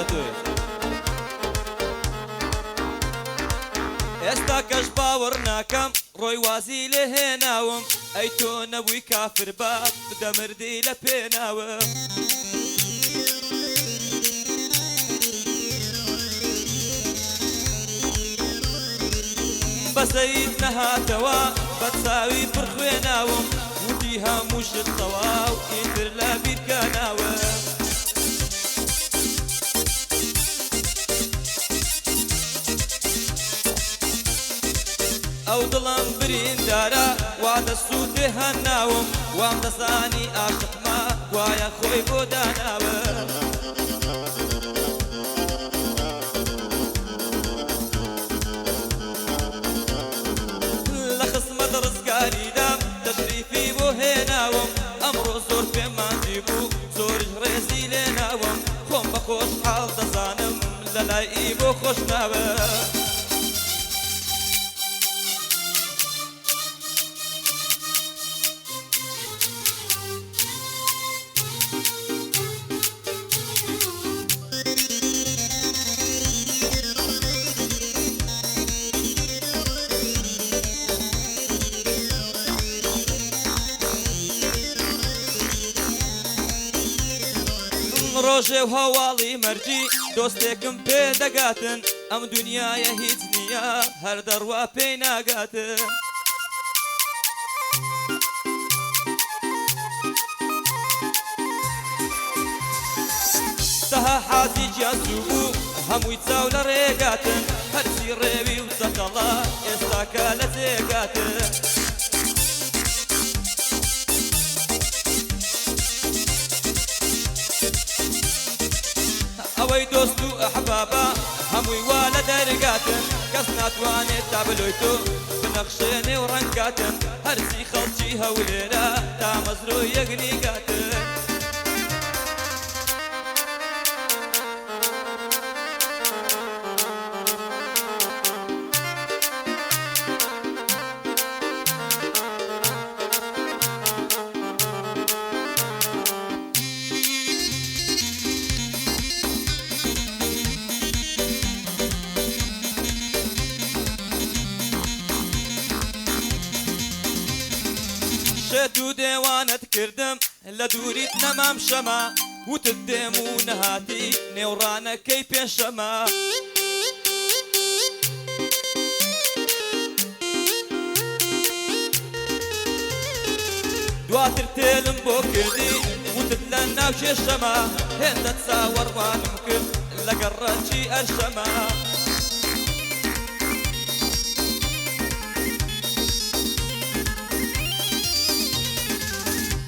توی ئێستا کەش باوەڕ ناکەم ڕۆی وازی لێ هێناوم ئەی تۆ نەبووی کافر بە بدەمردی لە پێناوم بەسەید نەهاتەوە بە چاوی پڕخوێناوم وتی هەموو شت تەواو ئیتر لە بیرکەناوە ئەو دڵم بریندارە وا دەسووتێ هەناوم وام دەزانی ئاشقما گوایە خۆی بۆ داناوە لە خزمەت ڕزگاریدام تەشریفی بۆ هێناوم ئەمڕۆ زۆر پێماندی بوو زۆرش ڕێزی لێناوم خۆم بە خۆشحاڵ دەزانم لە لای ئی بۆ خۆش ناوە ڕۆژێ و هەواڵی مەرجی دۆستێکم پێ دەگاتن ئەم دنیایە هیچ نییە هەر دەڕوا پێی ناگاتن سەها حازی جیازوو بوو هەمووی چاو لە ڕێگاتن هەرچی ڕێوی و سەقەڵا ئێستاکە لە جێگاتن ئەوەی دۆست و ئەحبابە هەمووی وا لە دەرگاتن کەس ناتوانێت تا بلۆی تۆ بنەخشێنێ و ڕەنگاتن هەرچی خەڵکی هەولێرە تا مەزرۆ یەکنیگاتن شێت و دێوانت کردم لە دووریت نەمام شەما وتت دێم و نەهاتی نێوڕانەکەی پێشەما دواتر تێلم بۆ کردی وتت لە ناو کێشەما هێندە چاوەڕوانم کرد لە گەڕەکی ئەرشەما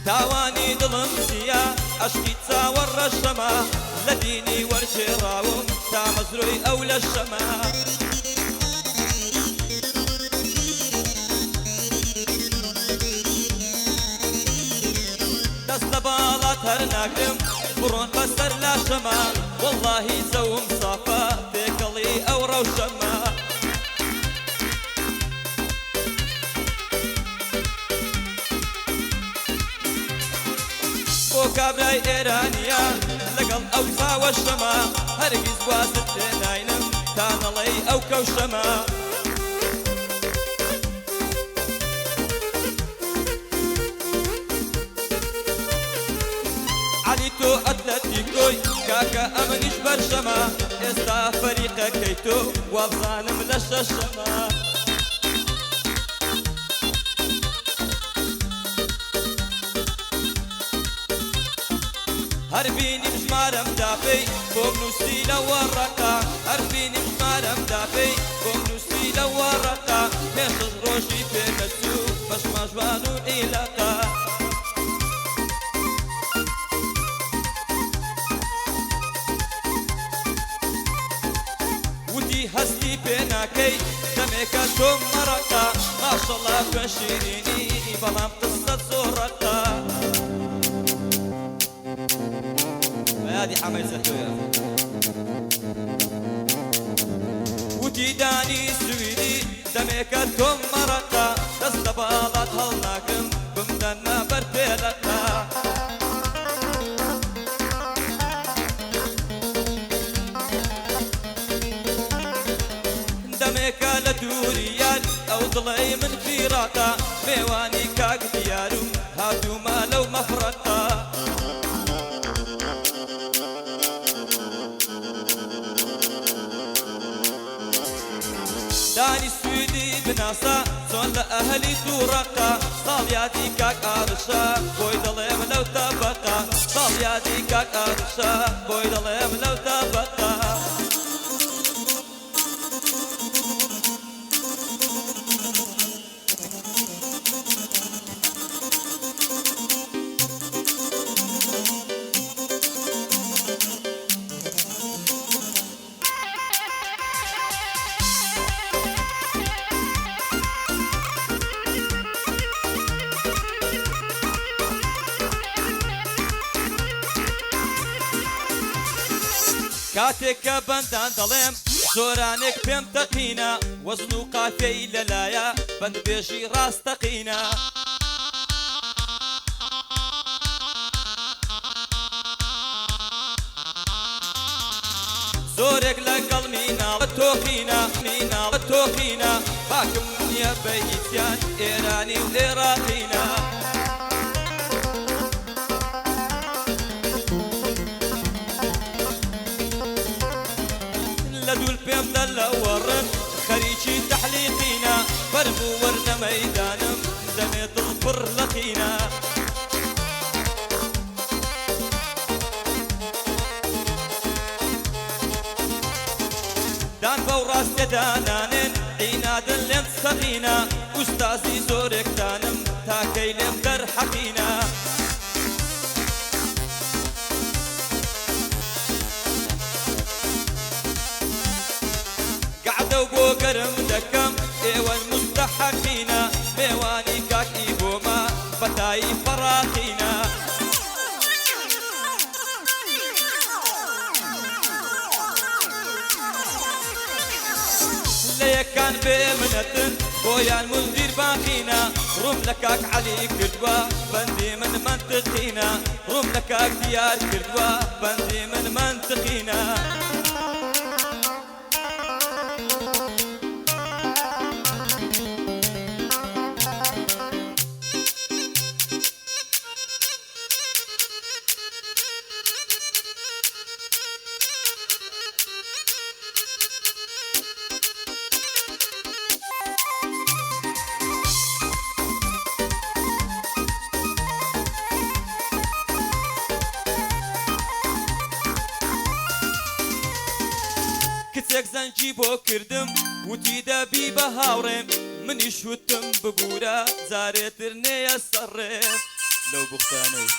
تاوانی دڵم زیە عەشقی چاوەڕ ڕەشەما لە دینی وەرجێڕاوم تا مەزرۆی ئەو لە شەما دەست لە باڵات هەر ناکرم بڕۆن بەسەر لاشەما وەڵڵاهی زەوم سافە تێکەڵی ئەو ڕەوشەما بۆ کابرای ئێرانیە لەگەڵ ئەو چاوەشەما هەرگیز وازت تێناینم تا نەڵێی ئەو کەوشەما عەلی تۆ ئەتلەتیکۆی کاکە ئەمەنیش بەرشەما ئێستا فەریقەکەی تۆ وابزانم لە شەشەما هەر بینیم ژمارەم داپەی بۆ بنووسی لە وەڕەقا هەر بینیم ژمارەم داپەی بۆ بنووسی لە وەڕەقا پێشش ڕۆژی پێدەچوو بەشما ژوان و عیلەقا وتی هەستی پێ ناکەی دەمێکە تۆ مەڕەقا ماشەڵڵا خوێن شیرینی بەڵام قسەت زۆڕەقا هادي حماي زهوية وتي داني سويدي دميك توم مرقا دست باغات هالناكم بمدنا برتيلقا لە دووریان ئەو دڵێ من فیڕاتە میوانی کاک دیارم هاتوومە لەو مەفرەتە دانی سویدی بناسا چۆن لە ئەهلی دووڕەقە ساڵیاتی کاک ئارشە بۆی دەڵێم لەو تەبەقە ساڵیاتی کاک ئارشە بۆی دەڵێم لەو تەبەقە کاتێک کە بەندان دەڵێم زۆرانێک پێم تەقینە وەزن و قافیەی لەلایە بەندبێژی ڕاستەقینە زۆرێک لەگەڵ میناڵە تۆقینە میناڵە تۆقینە باکم نییە بە هیچیان ئێرانی و عێراقینە لدول بيم دل ورن خريجي تحليقينا فرمو ورنا ميدانم دميت الفر لقينا دان بوراس دانانن عيناد لم سقينا استاذي زورك دانم تاكي لم در حقينا بۆ گەرم دەکەم ئێوە مستەحەقینە میوانی کاکی بۆمە بەتایی فەڕاقینە لە یەکان بێ منەتن بۆیان مندیر باقینە ڕووم لە کاک عەلی کردووە بەندی من منتقینە ڕووم لە کاک دیار کردووە بەندی من منتقینە کچێک زەنجی بۆ کردم وتی دەبی بە هاوڕێم منیش وتم ببوورە جارێتر نێیە سەرڕێم لەو بوختانەی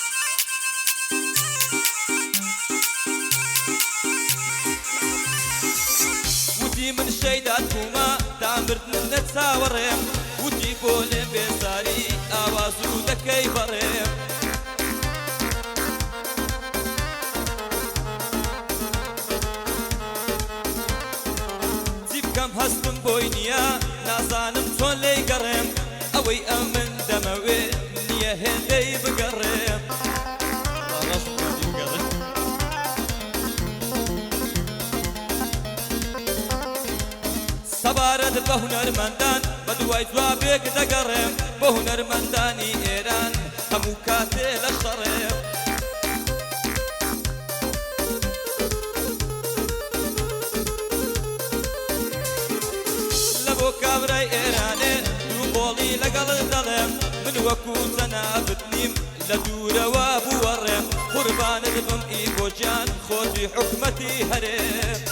وتی من شەیدات بوومە تا مردن لە چاوەڕێم وتی بۆ لێم بێزاری ئاواز و دەکەی بەڕێم هەستم بۆی نییە نازانم چۆن لێی گەڕێم ئەوەی ئەمن دەمەوێ نییە هێندەی بگەڕێم سەبارەت بە هونەرمەندان بە دوای جوابێک دەگەڕێم بە هونەرمەندانی ئێران هەموو کاتێ لە شەڕێم بۆ کابرای ئێرانێ دوو بۆڵی لەگەڵ دەڵێم من وەکو جەنابەت نیم لە دوورەوە بوەڕێم قوربانت بم ئیبۆ گیان خۆتی حکومەتی هەرێم